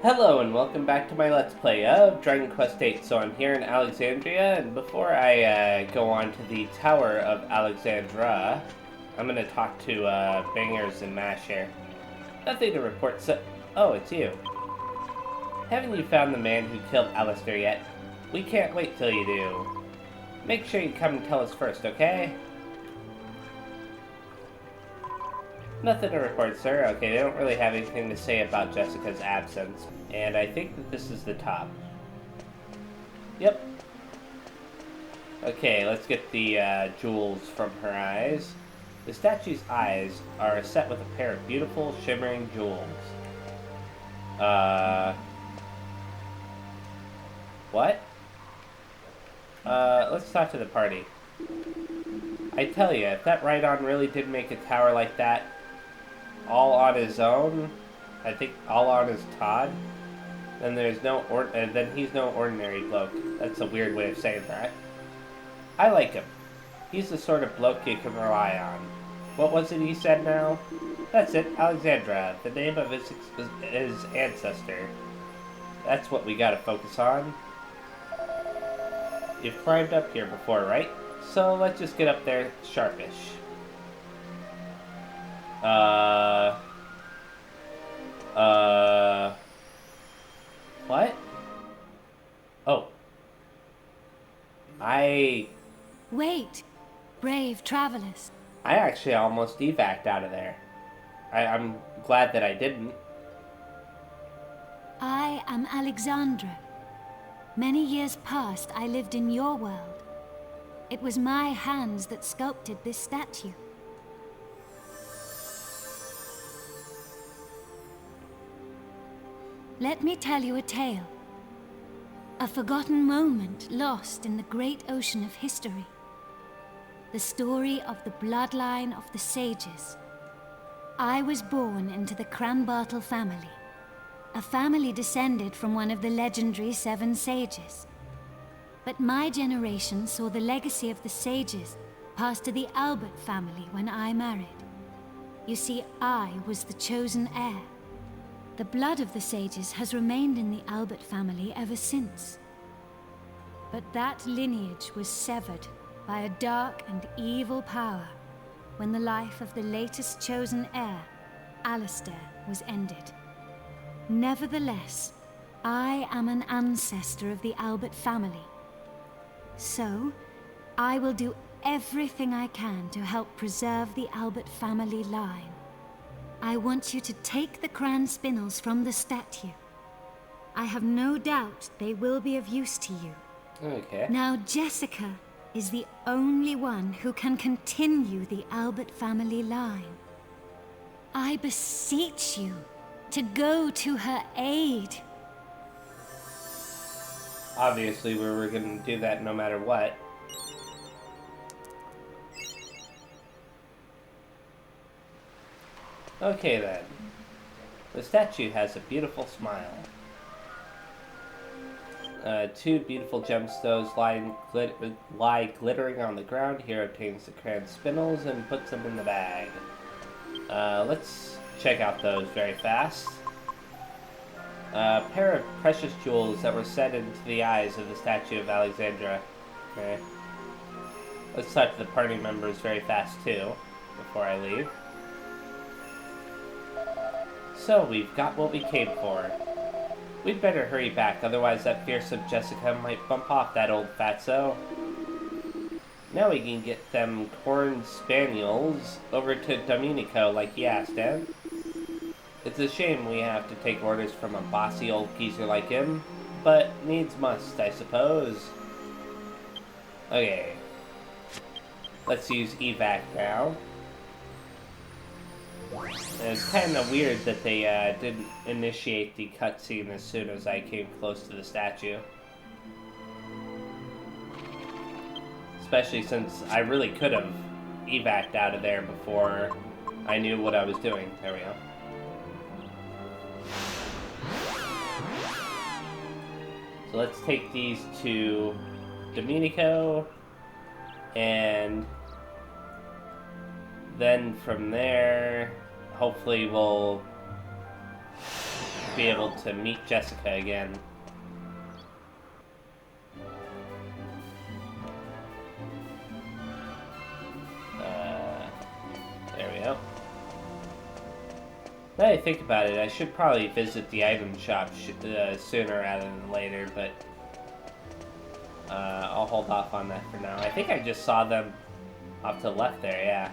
Hello and welcome back to my Let's Play of Dragon Quest VIII. So I'm here in Alexandria, and before I go on to the Tower of Alexandra, I'm going to talk to Bangers and Mash here. Nothing to report, so... Oh, it's you. Haven't you found the man who killed Alistair yet? We can't wait till you do. Make sure you come and tell us first, okay? Nothing to report, sir. Okay, they don't really have anything to say about Jessica's absence. And I think that this is the top. Yep. Okay, let's get the jewels from her eyes. The statue's eyes are set with a pair of beautiful, shimmering jewels. What? Let's talk to the party. I tell you, if that Rhydon really did make a tower like that, all on his own, I think all on his Todd, then there's no then he's no ordinary bloke. That's a weird way of saying that. I like him. He's the sort of bloke you can rely on. What was it he said now? That's it, Alexandra, the name of his ancestor. That's what we gotta focus on. You've climbed up here before, right? So let's just get up there sharpish. What? Oh. Wait, brave travelers. I actually almost evac'd out of there. I'm glad that I didn't. I am Alexandra. Many years past, I lived in your world. It was my hands that sculpted this statue. Let me tell you a tale. A forgotten moment lost in the great ocean of history. The story of the bloodline of the sages. I was born into the Kran family. A family descended from one of the legendary 7 sages. But my generation saw the legacy of the sages pass to the Albert family when I married. You see, I was the chosen heir. The blood of the sages has remained in the Albert family ever since. But that lineage was severed by a dark and evil power when the life of the latest chosen heir, Alistair, was ended. Nevertheless, I am an ancestor of the Albert family. So, I will do everything I can to help preserve the Albert family line. I want you to take the Kran Spinels from the statue. I have no doubt they will be of use to you. Okay. Now, Jessica is the only one who can continue the Albert family line. I beseech you to go to her aid. Obviously, we were going to do that no matter what. Okay then. The statue has a beautiful smile. 2 beautiful gemstones lie glittering on the ground. Here obtains the Kran Spinels and puts them in the bag. Let's check out those very fast. A pair of precious jewels that were set into the eyes of the statue of Alexandra. Okay. Let's talk to the party members very fast too, before I leave. So, we've got what we came for. We'd better hurry back, otherwise that fearsome Jessica might bump off that old fatso. Now we can get them Kran Spinels over to Domenico like he asked, eh? It's a shame we have to take orders from a bossy old geezer like him, but needs must, I suppose. Okay. Let's use evac now. And it's kind of weird that they didn't initiate the cutscene as soon as I came close to the statue. Especially since I really could have evac'd out of there before I knew what I was doing. There we go. So let's take these to Domenico, and then from there, hopefully we'll to be able to meet Jessica again. There we go. Now that I think about it, I should probably visit the item shop sooner rather than later, but I'll hold off on that for now. I think I just saw them off to the left there, yeah.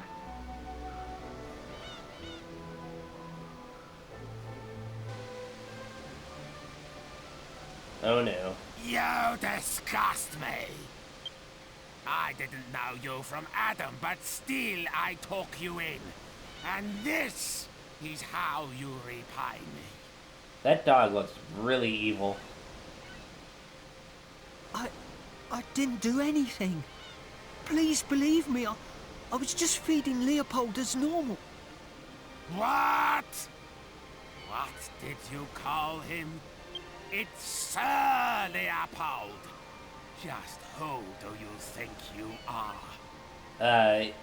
Oh no. You disgust me. I didn't know you from Adam, but still I took you in. And this is how you repay me. That dog looks really evil. I didn't do anything. Please believe me, I was just feeding Leopold as normal. What? What did you call him? It's Sir Leopold. Just who do you think you are? Has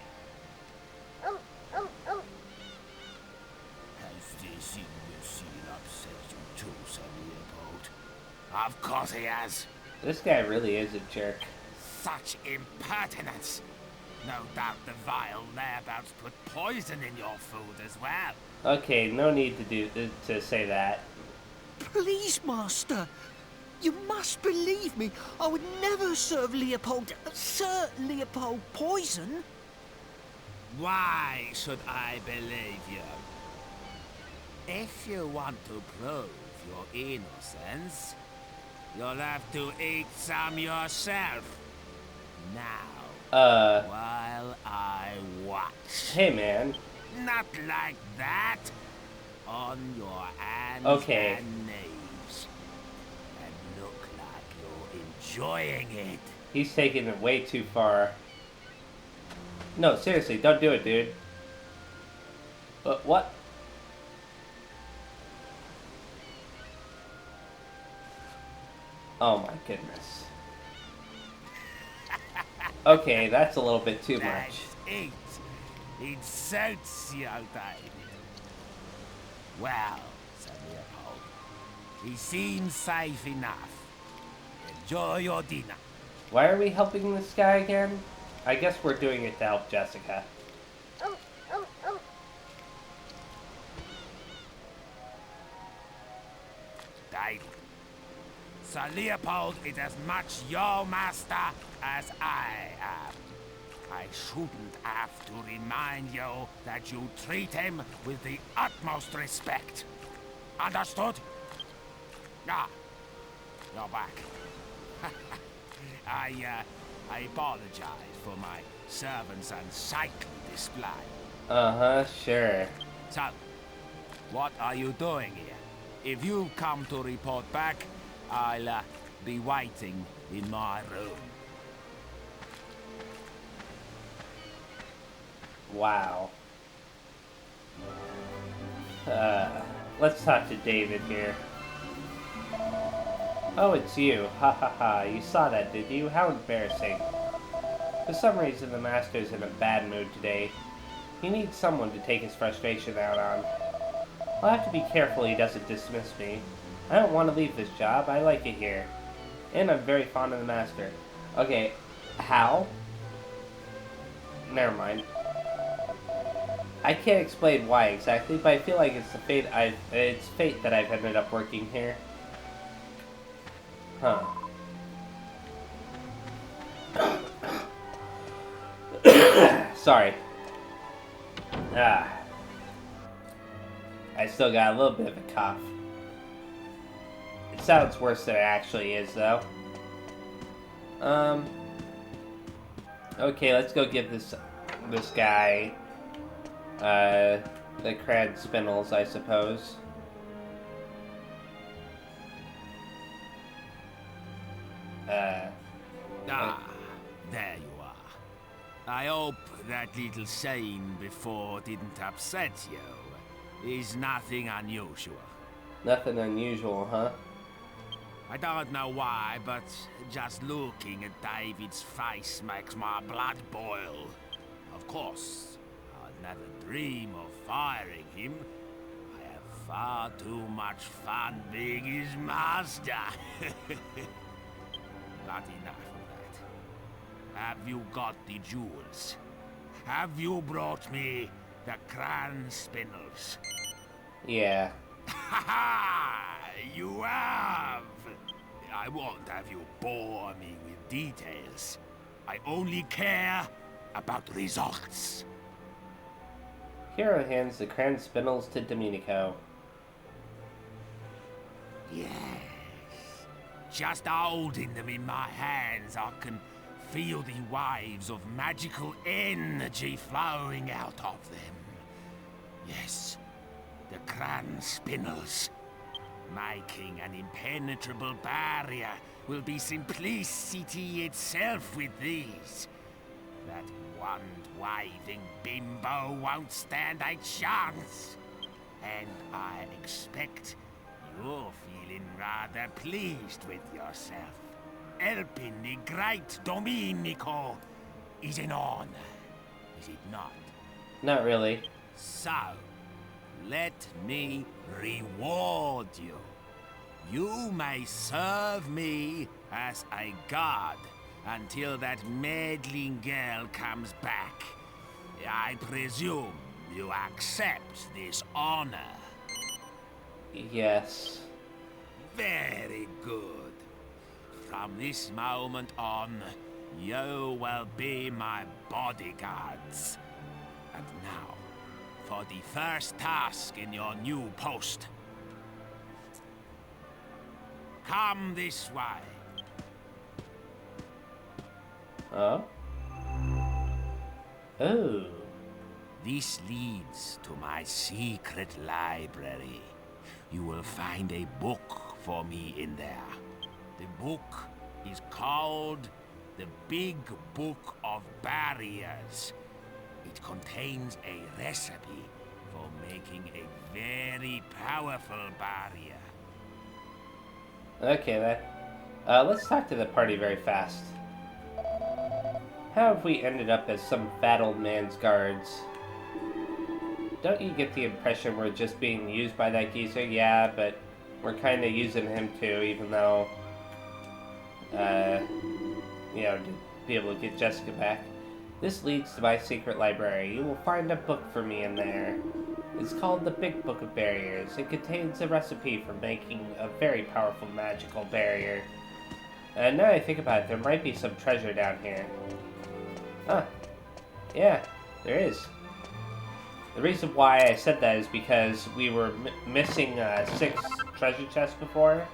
this imbecile upset you too, Sir Leopold? Of course he has. This guy really is a jerk. Such impertinence. No doubt the vile layabouts put poison in your food as well. Okay, no need to say that. Please, Master. You must believe me. I would never serve Sir Leopold poison. Why should I believe you? If you want to prove your innocence, you'll have to eat some yourself. Now, while I watch. Hey, man. Not like that. On your hands Okay. and knees. And look like you're enjoying it. He's taking it way too far. No, seriously, don't do it, dude. What? Oh my goodness. Okay, that's a little bit too much. That's it. It suits you, David. Well, Sir Leopold, he seems safe enough. Enjoy your dinner. Why are we helping this guy again? I guess we're doing it to help Jessica. David, Sir Leopold is as much your master as I am. I shouldn't have to remind you that you treat him with the utmost respect. Understood? Ah, you're back. I apologize for my servant's unsightly display. Uh-huh, sure. So, what are you doing here? If you come to report back, I'll be waiting in my room. Wow. Let's talk to David here. Oh, it's you. Ha ha ha. You saw that, did you? How embarrassing. For some reason, the Master's in a bad mood today. He needs someone to take his frustration out on. I'll have to be careful he doesn't dismiss me. I don't want to leave this job. I like it here. And I'm very fond of the Master. Okay, how? Never mind. I can't explain why exactly, but I feel like it's fate that I've ended up working here. Huh. Sorry. I still got a little bit of a cough. It sounds worse than it actually is, though. Okay, let's go give this guy the Kran Spinels, I suppose. There you are. I hope that little scene before didn't upset you. Is nothing unusual. Nothing unusual, huh? I don't know why, but just looking at David's face makes my blood boil. Of course, I'd never dream of firing him. I have far too much fun being his master. But enough of that. Have you got the jewels? Have you brought me the Kran Spinels? Yeah. Ha ha! You have! I won't have you bore me with details. I only care about results. Hero hands the Kran Spinels to Domenico. Yes. Just holding them in my hands, I can feel the waves of magical energy flowing out of them. Yes, the Kran Spinels. Making an impenetrable barrier will be simplicity itself with these. That wand-waving bimbo won't stand a chance. And I expect you're feeling rather pleased with yourself. Helping the great Domenico is an honor, is it not? Not really. So, let me reward you. You may serve me as a god until that meddling girl comes back. I presume you accept this honor. Yes. Very good. From this moment on, you will be my bodyguards. And now, for the first task in your new post. Come this way. Oh? Oh. This leads to my secret library. You will find a book for me in there. The book is called The Big Book of Barriers. It contains a recipe for making a very powerful barrier. Okay, let's talk to the party very fast. How have we ended up as some fat old man's guards? Don't you get the impression we're just being used by that geezer? Yeah, but we're kind of using him too, even though, you know, to be able to get Jessica back. This leads to my secret library. You will find a book for me in there. It's called the Big Book of Barriers. It contains a recipe for making a very powerful magical barrier. And now I think about it, there might be some treasure down here. Huh. Yeah, there is. The reason why I said that is because we were missing 6 treasure chests before.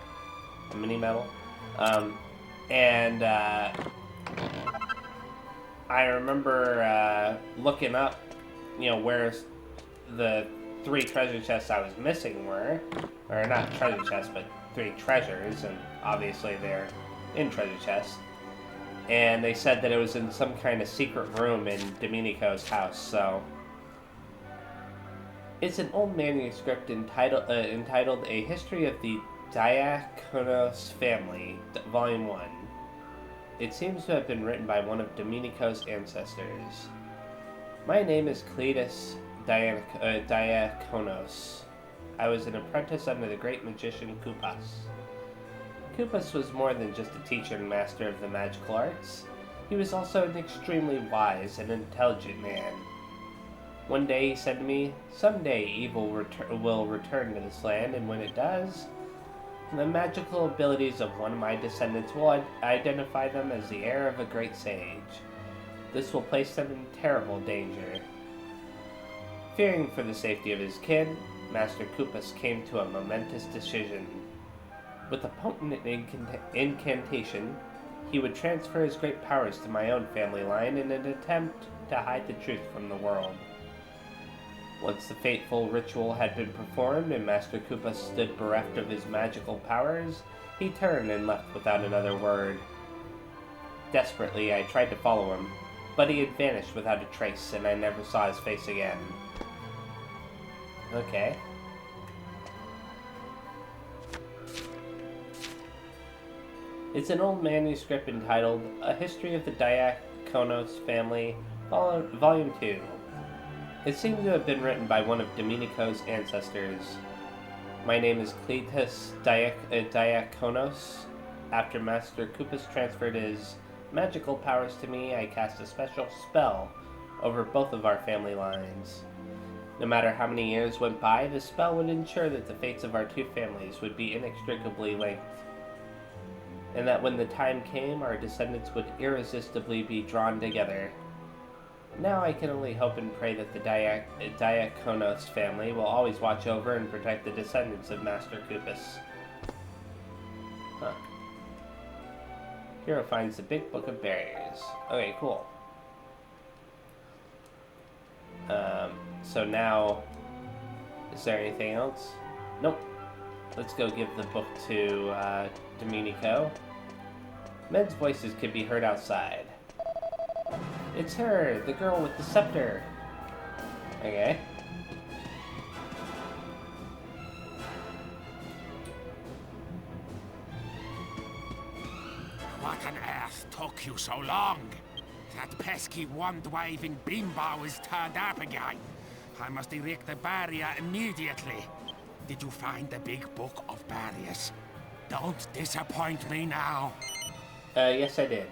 A mini medal. And I remember looking up, you know, where the 3 treasure chests I was missing were. Or not treasure chests, but 3 treasures, and obviously they're in treasure chests. And they said that it was in some kind of secret room in Domenico's house, so... It's an old manuscript entitled A History of the Diakonos Family, Volume 1. It seems to have been written by one of Domenico's ancestors. My name is Cletus Diakonos. I was an apprentice under the great magician Kupas. Kupas was more than just a teacher and master of the magical arts. He was also an extremely wise and intelligent man. One day he said to me, "Someday evil will return to this land, and when it does, the magical abilities of one of my descendants will identify them as the heir of a great sage. This will place them in terrible danger." Fearing for the safety of his kid, Master Kupas came to a momentous decision. With a potent incantation, he would transfer his great powers to my own family line in an attempt to hide the truth from the world. Once the fateful ritual had been performed and Master Kupas stood bereft of his magical powers, he turned and left without another word. Desperately, I tried to follow him, but he had vanished without a trace, and I never saw his face again. Okay. It's an old manuscript entitled A History of the Diakonos Family, Volume 2. It seems to have been written by one of Domenico's ancestors. My name is Cletus Diakonos. After Master Koopas transferred his magical powers to me, I cast a special spell over both of our family lines. No matter how many years went by, the spell would ensure that the fates of our two families would be inextricably linked, and that when the time came, our descendants would irresistibly be drawn together. Now I can only hope and pray that the Diakonos family will always watch over and protect the descendants of Master Koopas. Huh. Hero finds the big book of barriers. Okay, cool. So now, is there anything else? Nope. Let's go give the book to Domenico. Men's voices can be heard outside. It's her, the girl with the scepter. Okay. What on earth took you so long? That pesky wand-waving bimbo is turned up again. I must erect the barrier immediately. Did you find the big book of barriers? Don't disappoint me now. Yes I did.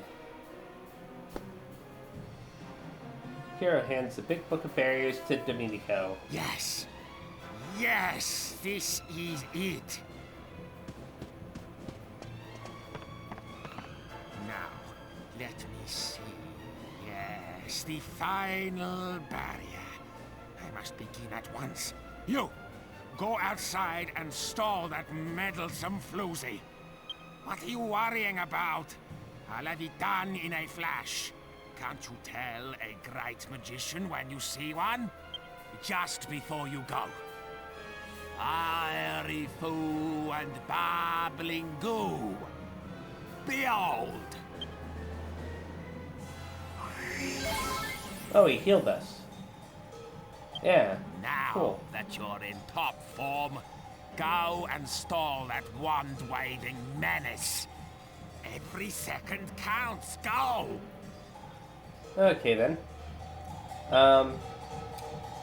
Hero hands the big book of barriers to Domenico. Yes. Yes, this is it. Now, let me see. Yes, the final barrier. I must begin at once. You, go outside and stall that meddlesome floozy. What are you worrying about? I'll have it done in a flash. Can't you tell a great magician when you see one? Just before you go. Fiery foo and babbling goo. Behold! Oh, he healed us. Yeah, Now cool. that you're in top form, go and stall that wand-waving menace. Every second counts. Go! Okay then.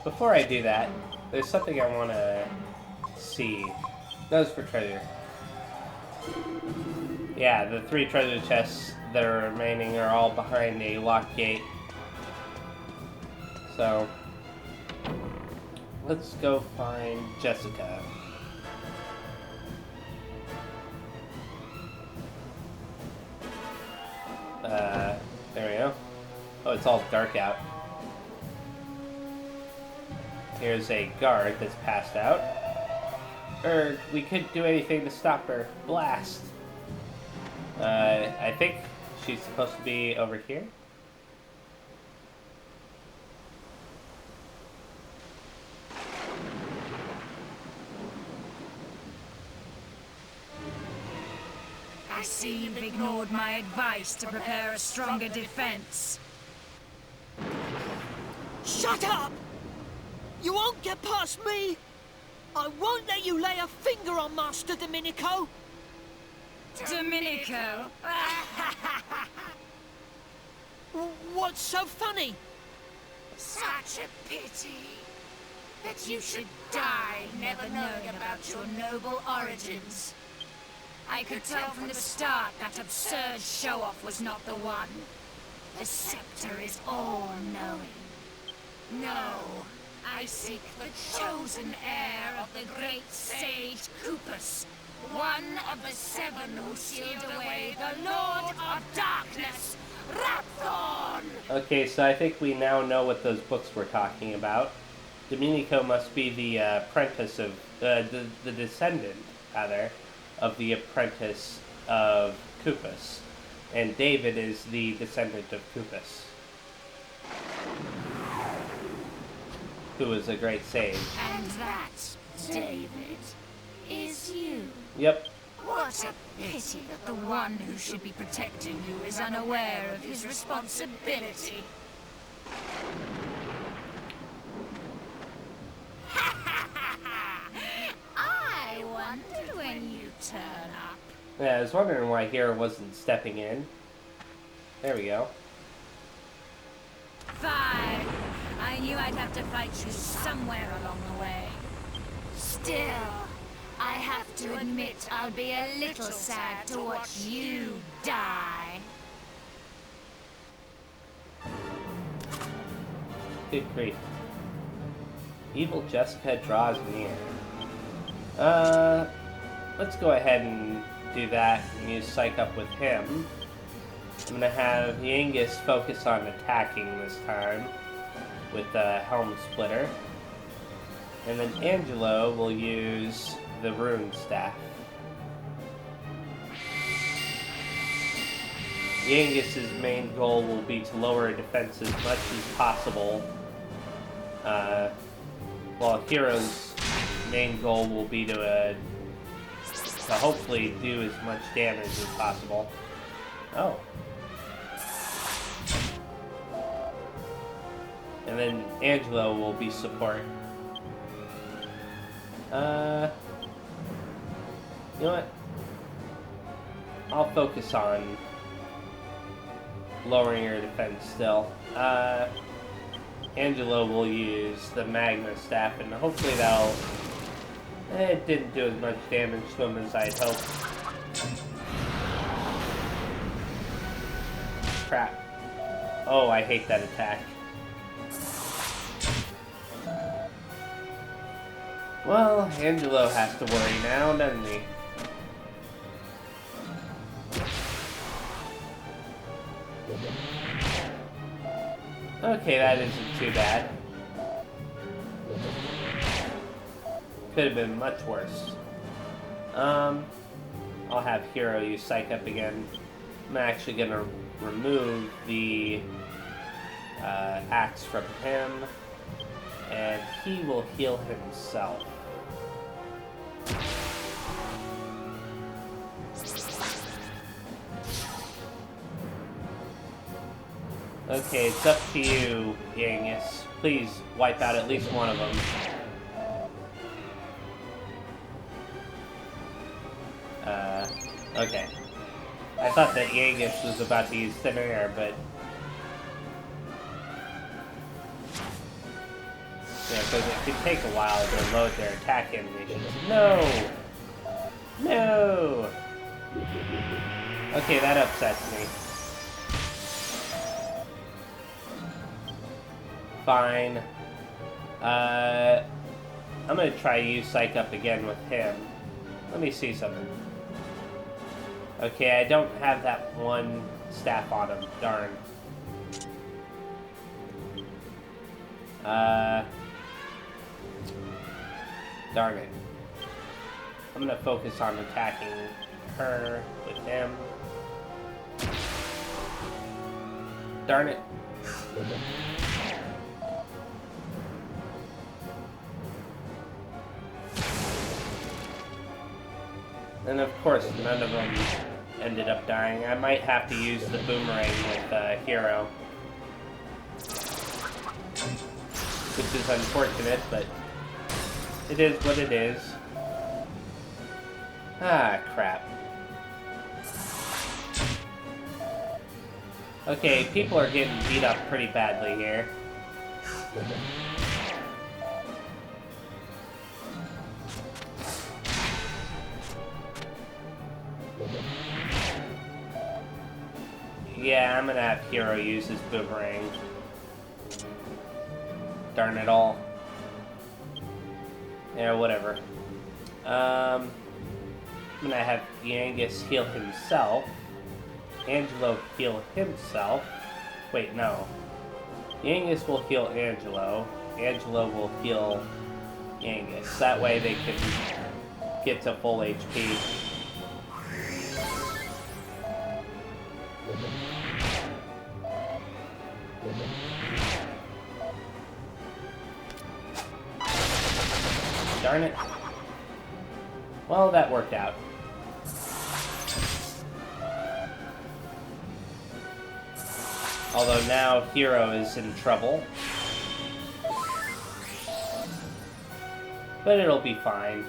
Before I do that, there's something I want to see. Those for treasure. Yeah, the 3 treasure chests that are remaining are all behind a locked gate. So, let's go find Jessica. There we go. Oh, it's all dark out. Here's a guard that's passed out. We couldn't do anything to stop her. Blast! I think she's supposed to be over here. I see you've ignored my advice to prepare a stronger defense. Shut up! You won't get past me! I won't let you lay a finger on Master Domenico! Domenico! What's so funny? Such a pity that you should die never knowing about your noble origins. I could tell from the start that absurd show-off was not the one. The scepter is all-knowing. No, I seek the chosen heir of the great sage Koopas, one of the 7 who sealed away the Lord of Darkness, Rapthorn! Okay, so I think we now know what those books were talking about. Domenico must be the apprentice of, the descendant, rather, of the apprentice of Koopas. And David is the descendant of Koopas, who was a great sage. And that, David, is you. Yep. What a pity that the one who should be protecting you is unaware of his responsibility. I wondered when you turn up. Yeah, I was wondering why Hero wasn't stepping in. There we go. Fine. I knew I'd have to fight you somewhere along the way. Still, have to admit I'll be a little sad to watch you die. Good grief. Evil Jessica draws near. Let's go ahead and do that and use Psych Up with him. I'm gonna have Yangus focus on attacking this time with the Helm Splitter. And then Angelo will use the Rune Staff. Yangus's main goal will be to lower defense as much as possible, while Hero's main goal will be to hopefully do as much damage as possible. Oh. And then Angelo will be support. You know what? I'll focus on lowering your defense still. Angelo will use the Magma Staff, and hopefully that'll... It didn't do as much damage to him as I'd hoped. Crap. Oh, I hate that attack. Well, Angelo has to worry now, doesn't he? Okay, that isn't too bad. Could have been much worse. I'll have Hero use Psych Up again. I'm actually gonna remove the axe from him, and he will heal himself. Okay, it's up to you, Yangus. Please wipe out at least one of them. Okay. I thought that Yangus was about to use Thin Air, but... Yeah, because it could take a while to load their attack animations. No! No! Okay, that upsets me. Fine. I'm gonna try to use Psych Up again with him. Let me see something. Okay, I don't have that one staff on him. Darn. Darn it. I'm gonna focus on attacking her with him. Darn it. And of course, none of them ended up dying. I might have to use the boomerang with Hero. Which is unfortunate, but it is what it is. Ah, crap. Okay, people are getting beat up pretty badly here. Yeah, I'm gonna have Hero use his boomerang. Darn it all. Yeah, whatever. I'm gonna have Yangus heal himself. Angelo heal himself. Wait, no. Yangus will heal Angelo. Angelo will heal Yangus. That way they can get to full HP. Darn it. Well, that worked out. Although now Hero is in trouble. But it'll be fine.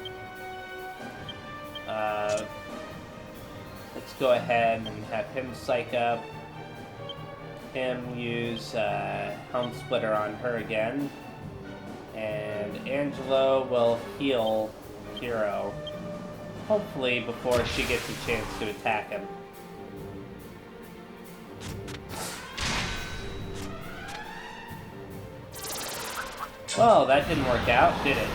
Let's go ahead and have him Psych Up. Him use Helm Splitter on her again. And Angelo will heal Hero. Hopefully before she gets a chance to attack him. Well, that didn't work out, did it?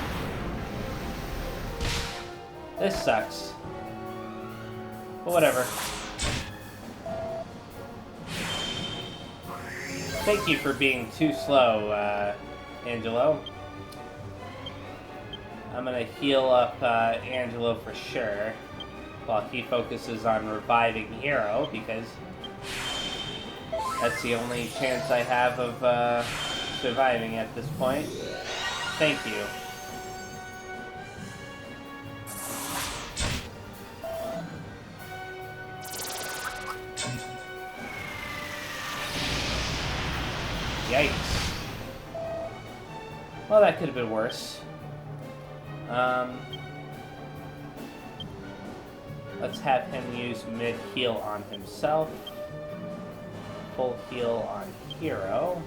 This sucks. But whatever. Thank you for being too slow, Angelo. I'm gonna heal up Angelo for sure, while he focuses on reviving Hero, because that's the only chance I have of surviving at this point. Thank you. Yikes. Well, that could have been worse. Let's have him use mid-heal on himself. Full heal on Hero.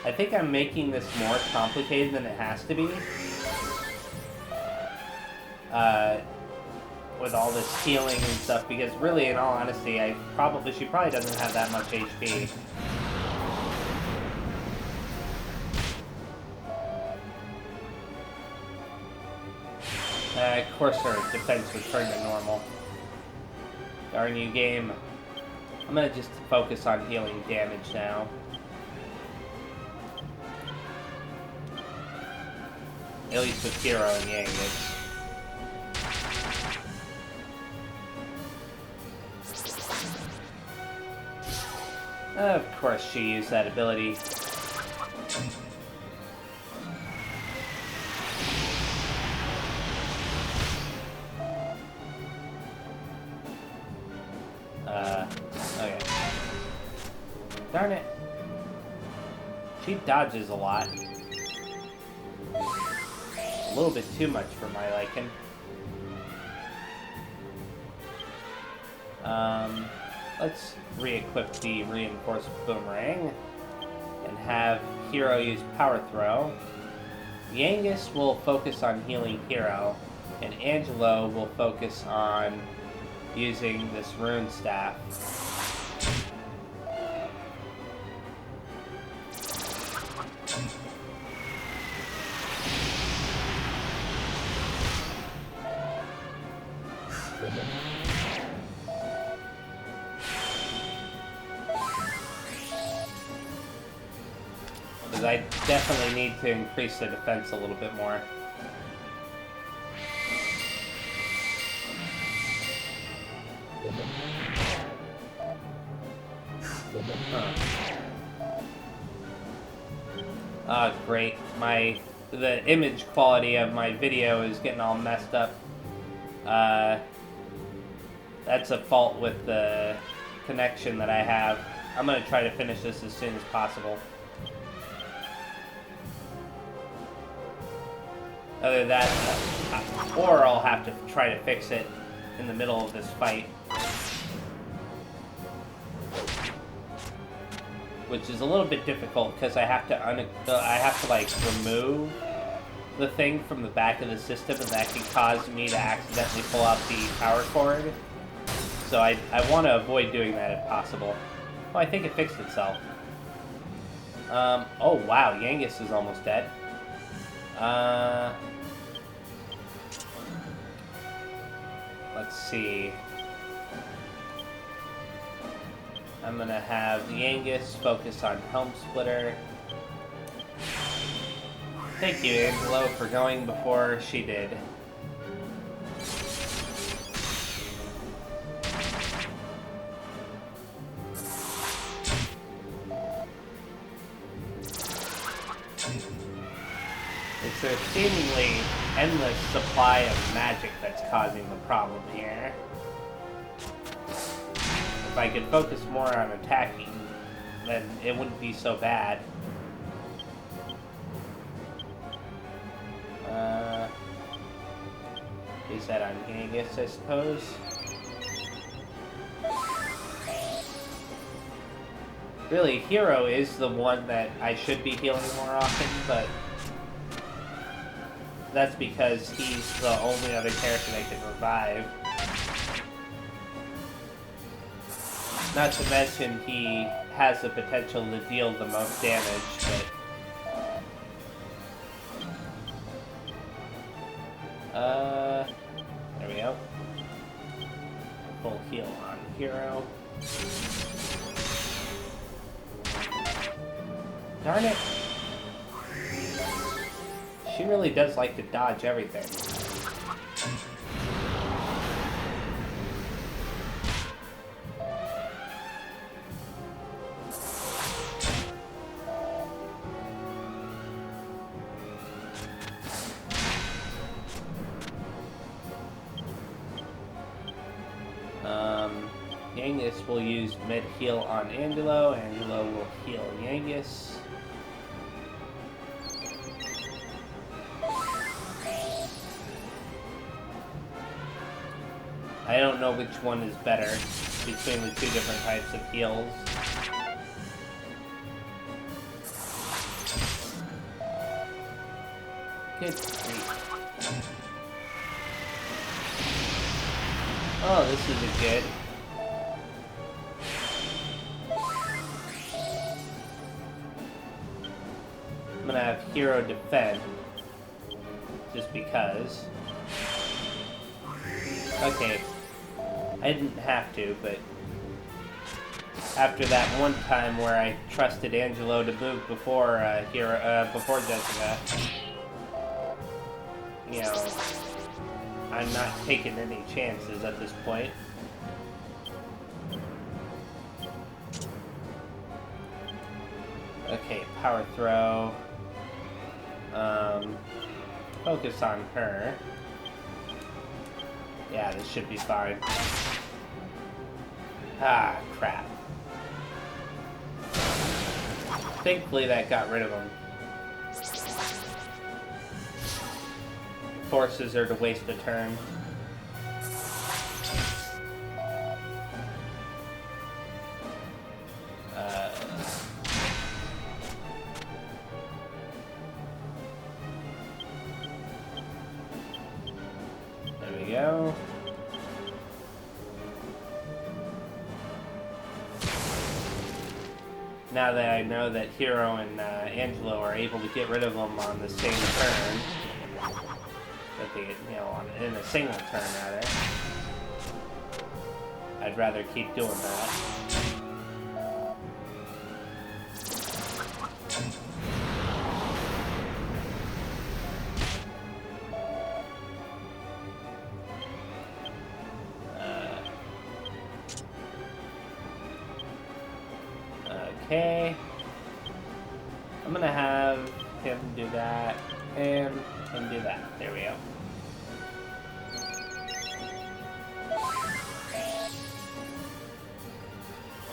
I think I'm making this more complicated than it has to be. With all this healing and stuff, because really, in all honesty, she probably doesn't have that much HP. Of course her defense returned to normal. Darn you, game. I'm gonna just focus on healing damage now. At least with Hero and Yangus. Of course she used that ability. Okay. Darn it. She dodges a lot. A little bit too much for my liking. Let's re-equip the reinforced boomerang and have Hero use power throw. Yangus will focus on healing Hero, and Angelo will focus on using this rune staff. Because I definitely need to increase the defense a little bit more. Ah, great. The image quality of my video is getting all messed up. That's a fault with the connection that I have. I'm gonna try to finish this as soon as possible. Either that, or I'll have to try to fix it in the middle of this fight. Which is a little bit difficult because I have to like remove the thing from the back of the system, and that can cause me to accidentally pull out the power cord. So I want to avoid doing that if possible. Oh, I think it fixed itself. Oh wow, Yangus is almost dead. Let's see. I'm gonna have Yangus focus on Helm Splitter. Thank you, Angelo, for going before she did. It's a seemingly endless supply of magic that's causing the problem here. If I could focus more on attacking, then it wouldn't be so bad. Is that on Yangus, I suppose? Really, Hero is the one that I should be healing more often, but that's because he's the only other character that can revive. Not to mention he has the potential to deal the most damage, but... there we go. Full heal on Hero. Darn it! She really does like to dodge everything. Yangus will use mid-heal on Angelo. Angelo will heal Yangus. I don't know which one is better between the two different types of heals. Good grief. Oh, this isn't good. I'm gonna have Hero defend. Just because. Okay. I didn't have to, but after that one time where I trusted Angelo to move before before Jessica, you know, I'm not taking any chances at this point. Okay, power throw. Focus on her. Yeah, this should be fine. Ah, crap. Thankfully that got rid of him. Forces her to waste a turn. There we go. Now that I know that Hero and Angelo are able to get rid of them on the same turn, that they, you know, in a single turn rather, I'd rather keep doing that. Okay, I'm gonna have him do that, and him do that. There we go.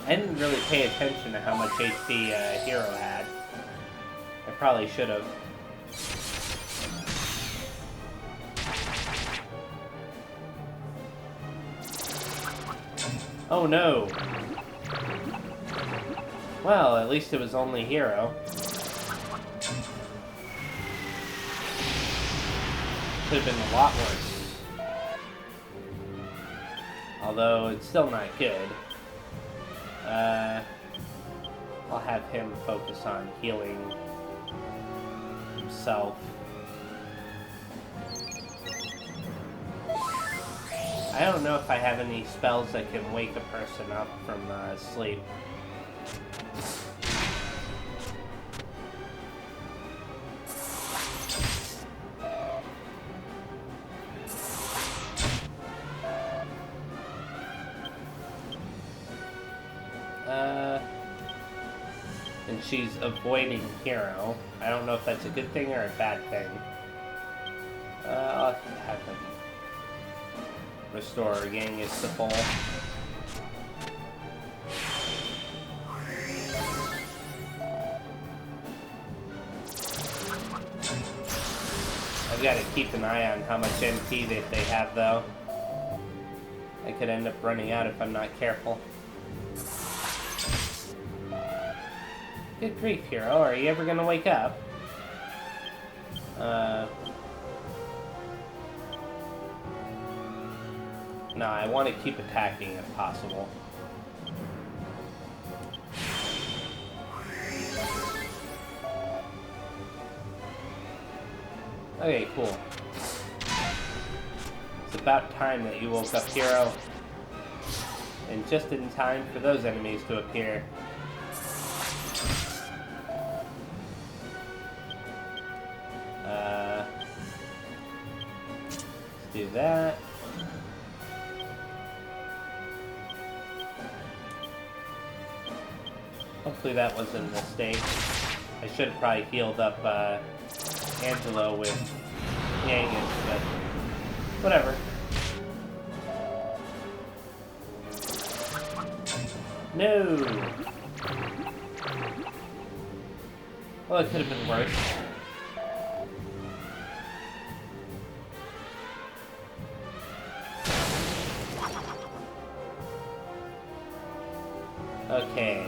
I didn't really pay attention to how much HP Hero had. I probably should have. Oh no! Well, at least it was only Hero. Could have been a lot worse. Although, it's still not good. I'll have him focus on healing himself. I don't know if I have any spells that can wake a person up from sleep. And she's avoiding Hero. I don't know if that's a good thing or a bad thing. I'll have him restore Yangus to full. I've got to keep an eye on how much MP that they have, though. I could end up running out if I'm not careful. Good grief, Hero. Are you ever gonna wake up? No, I want to keep attacking if possible. Okay, cool. It's about time that you woke up, hero. And just in time for those enemies to appear. Let's do that. Hopefully that wasn't a mistake. I should have probably healed up Angelo with Yangus, but whatever. No! Well, it could have been worse. Okay.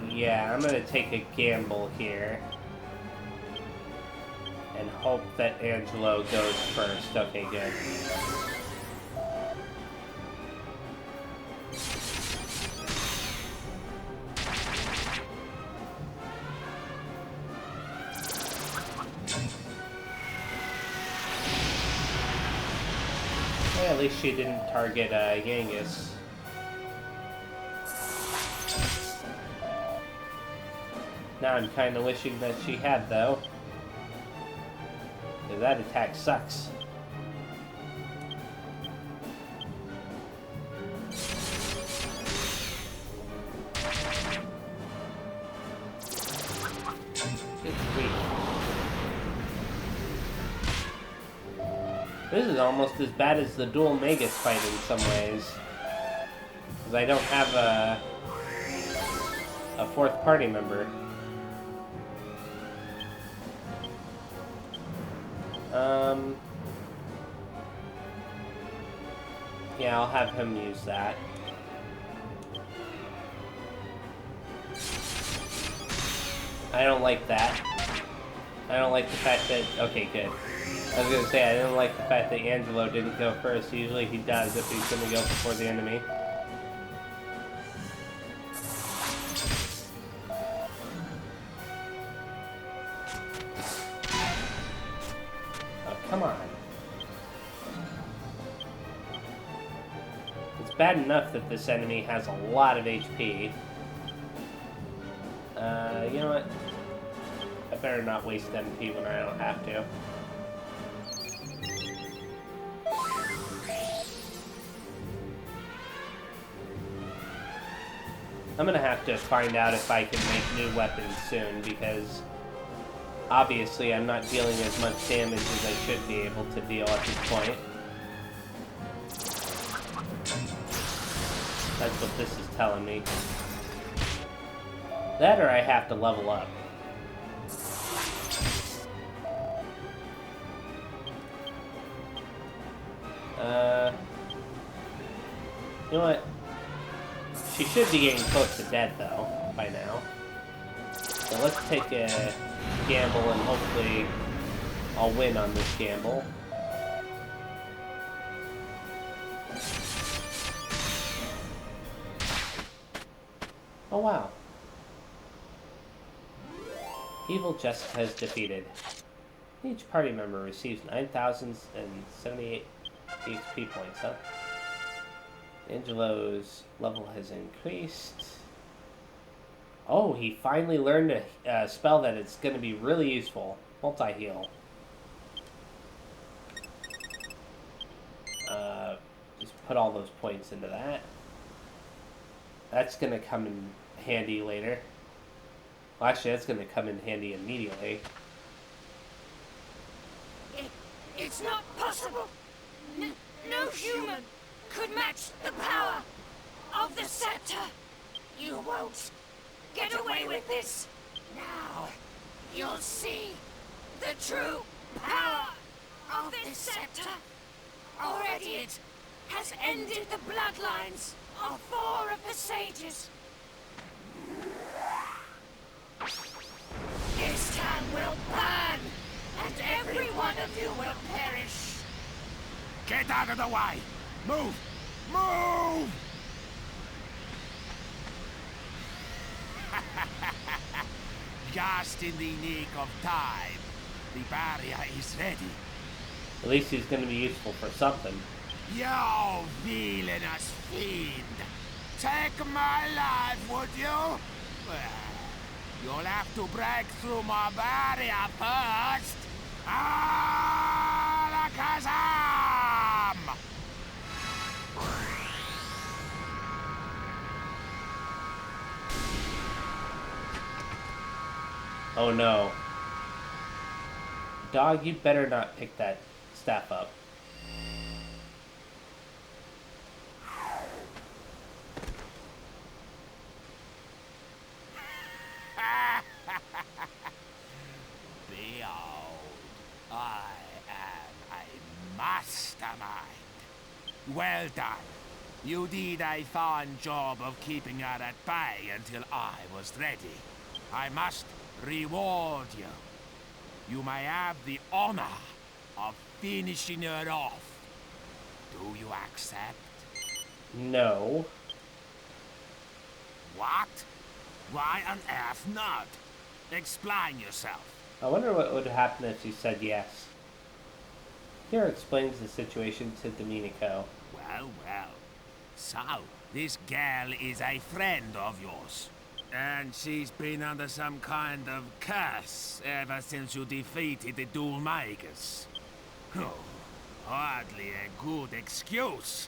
Yeah, I'm gonna take a gamble here. And hope that Angelo goes first. Okay, good. Yeah, at least she didn't target Yangus. Now I'm kind of wishing that she had, though. Because that attack sucks. Good grief. This is almost as bad as the dual Magus fight in some ways. Because I don't have a fourth party member. Yeah, I'll have him use that. I don't like that. I don't like the fact that... Okay, good. I was gonna say, I didn't like the fact that Angelo didn't go first. Usually he does if he's gonna go before the enemy. Oh, come on. It's bad enough that this enemy has a lot of HP. You know what? I better not waste MP when I don't have to. I'm gonna have to find out if I can make new weapons soon, because obviously I'm not dealing as much damage as I should be able to deal at this point. That's what this is telling me. That or I have to level up. You know what? She should be getting close to dead, though, by now. So let's take a gamble, and hopefully I'll win on this gamble. Oh, wow. Evil Justice has defeated. Each party member receives 9,078 HP points, huh? Angelo's level has increased. Oh, he finally learned a spell that it's going to be really useful. Multi-heal. Just put all those points into that. That's going to come in handy later. Well, actually, that's going to come in handy immediately. It's not possible. No human could match the power of the scepter. You won't get away with this. Now, you'll see the true power of this scepter. Already it has ended the bloodlines of 4 of the sages. This town will burn, and every one of you will perish. Get out of the way! Move! Move! Just in the nick of time. The barrier is ready. At least he's going to be useful for something. You villainous fiend! Take my life, would you? Well, you'll have to break through my barrier first. Alakazam! Oh no. Dog, you better not pick that staff up. Behold, I am a mastermind. Well done. You did a fine job of keeping her at bay until I was ready. I must reward you. You may have the honor of finishing her off. Do you accept? No. What? Why on earth not? Explain yourself. I wonder what would happen if she said yes. Hero explains the situation to Domenico. Well, well. So, this girl is a friend of yours. And she's been under some kind of curse ever since you defeated the Duel Makers. Oh, hardly a good excuse.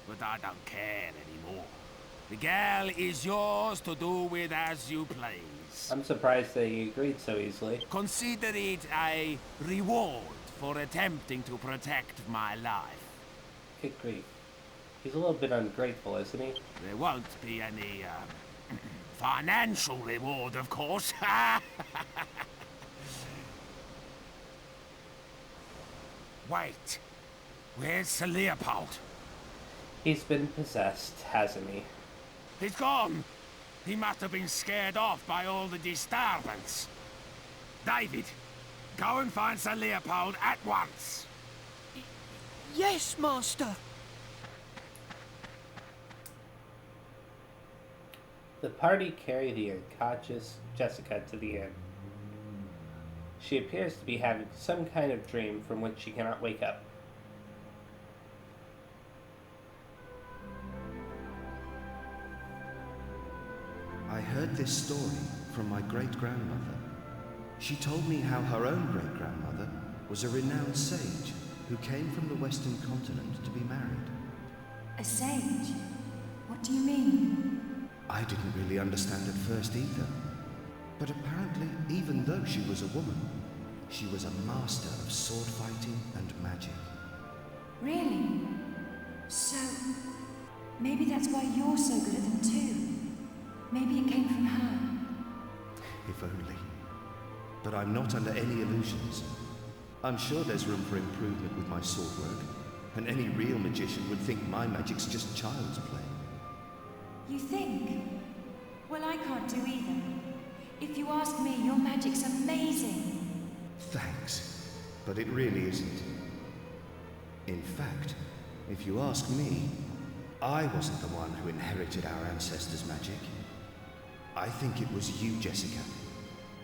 But I don't care anymore. The girl is yours to do with as you please. I'm surprised that he agreed so easily. Consider it a reward for attempting to protect my life. Good grief. He's a little bit ungrateful, isn't he? There won't be any, financial reward, of course. Wait. Where's Sir Leopold? He's been possessed, hasn't he? He's gone. He must have been scared off by all the disturbance. David, go and find Sir Leopold at once. Yes, Master. The party carry the unconscious Jessica to the inn. She appears to be having some kind of dream from which she cannot wake up. I heard this story from my great-grandmother. She told me how her own great-grandmother was a renowned sage who came from the Western continent to be married. A sage? What do you mean? I didn't really understand at first either. But apparently, even though she was a woman, she was a master of sword fighting and magic. Really? So, maybe that's why you're so good at them too. Maybe it came from her. If only. But I'm not under any illusions. I'm sure there's room for improvement with my sword work, and any real magician would think my magic's just child's play. You think? Well, I can't do either. If you ask me, your magic's amazing. Thanks, but it really isn't. In fact, if you ask me, I wasn't the one who inherited our ancestors' magic. I think it was you, Jessica.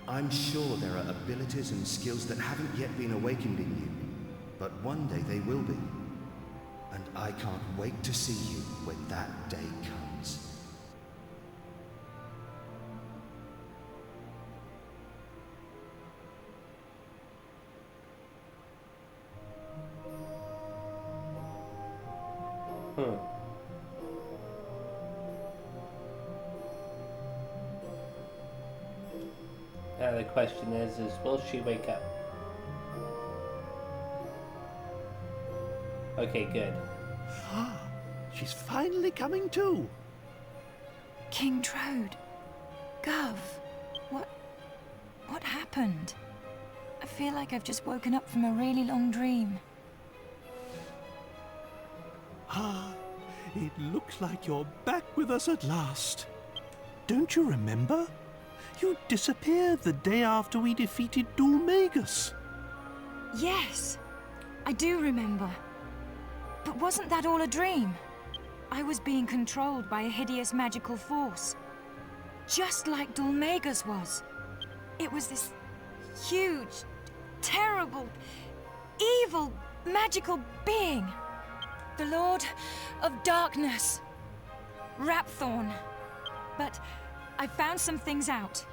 I'm sure there are abilities and skills that haven't yet been awakened in you, but one day they will be. And I can't wait to see you when that day comes. Now the question is will she wake up? Okay, good. Ah, she's finally coming to. King Trode. Gov. What happened? I feel like I've just woken up from a really long dream. Ah, it looks like you're back with us at last. Don't you remember? You disappeared the day after we defeated Duel Magus. Yes, I do remember. But wasn't that all a dream? I was being controlled by a hideous magical force. Just like Dulmega's was. It was this huge, terrible, evil, magical being. The Lord of Darkness. Rapthorn. But I found some things out.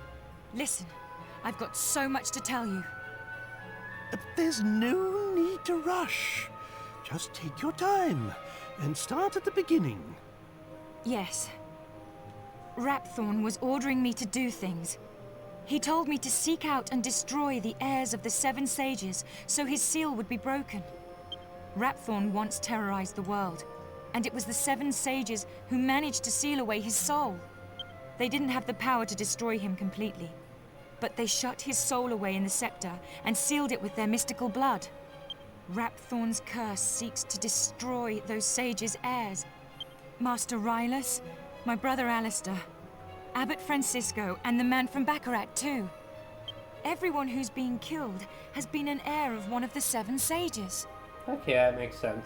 Listen, I've got so much to tell you. There's no need to rush. Just take your time and start at the beginning. Yes. Rapthorn was ordering me to do things. He told me to seek out and destroy the heirs of the Seven Sages so his seal would be broken. Rapthorn once terrorized the world, and it was the Seven Sages who managed to seal away his soul. They didn't have the power to destroy him completely, but they shut his soul away in the scepter and sealed it with their mystical blood. Rapthorn's curse seeks to destroy those sages' heirs. Master Rylus, my brother Alistair, Abbot Francisco, and the man from Baccarat too. Everyone who's being killed has been an heir of one of the Seven Sages. Okay, that makes sense.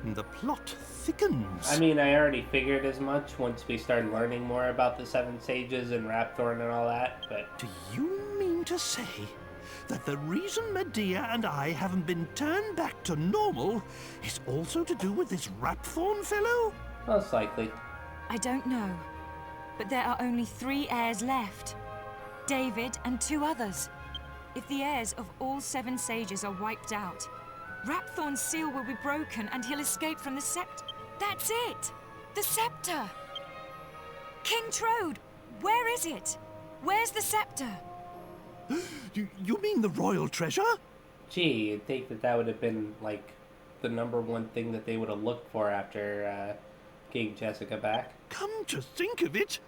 The plot thickens. I mean, I already figured as much once we started learning more about the Seven Sages and Rapthorn and all that, but... Do you mean to say that the reason Medea and I haven't been turned back to normal is also to do with this Rapthorn fellow? Most likely. I don't know, but there are only 3 heirs left. David and 2 others. If the heirs of all 7 sages are wiped out, Rapthorn's seal will be broken and he'll escape from the scepter. That's it! The scepter! King Trode, where is it? Where's the scepter? You mean the royal treasure? Gee, you'd think that that would have been, like, the #1 thing that they would have looked for after getting Jessica back. Come to think of it,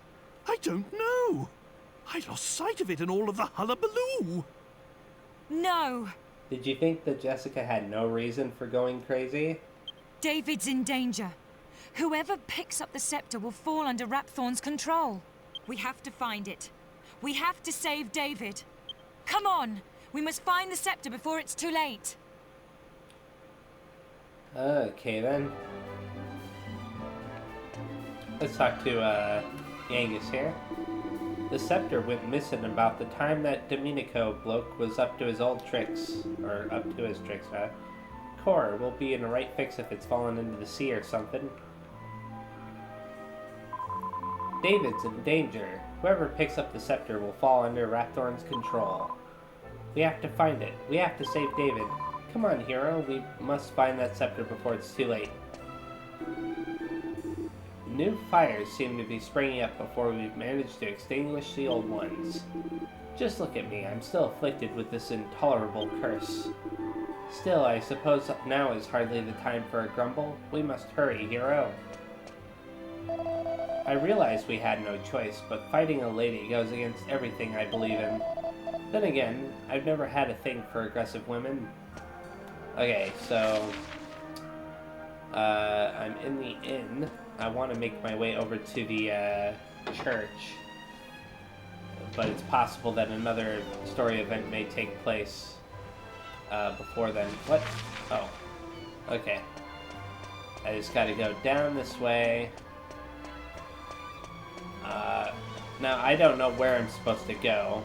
I don't know. I lost sight of it in all of the hullabaloo. No! Did you think that Jessica had no reason for going crazy? David's in danger. Whoever picks up the scepter will fall under Rapthorn's control. We have to find it. We have to save David. Come on! We must find the scepter before it's too late. Okay, then. Let's talk to, Angus here. The scepter went missing about the time that Domenico bloke was up to his old tricks. Or up to his tricks, Cor, we'll be in a right fix if it's fallen into the sea or something. David's in danger. Whoever picks up the scepter will fall under Rapthorn's control. We have to find it. We have to save David. Come on, hero. We must find that scepter before it's too late. New fires seem to be springing up before we've managed to extinguish the old ones. Just look at me. I'm still afflicted with this intolerable curse. Still, I suppose now is hardly the time for a grumble. We must hurry, hero. I realize we had no choice, but fighting a lady goes against everything I believe in. Then again, I've never had a thing for aggressive women. Okay, so... I'm in the inn. I want to make my way over to the, church. But it's possible that another story event may take place, before then. What? Oh. Okay. I just gotta go down this way. Now, I don't know where I'm supposed to go,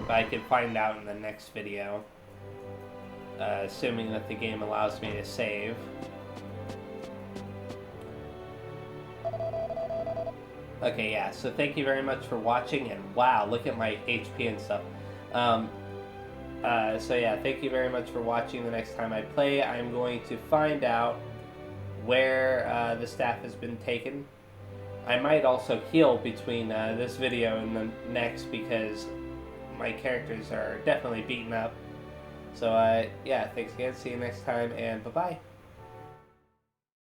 but I can find out in the next video. Assuming that the game allows me to save. Okay, yeah, so thank you very much for watching, and wow, look at my HP and stuff. So yeah, thank you very much for watching. The next time I play, I'm going to find out where the staff has been taken. I might also heal between this video and the next, because my characters are definitely beaten up. So yeah, thanks again, see you next time, and bye-bye.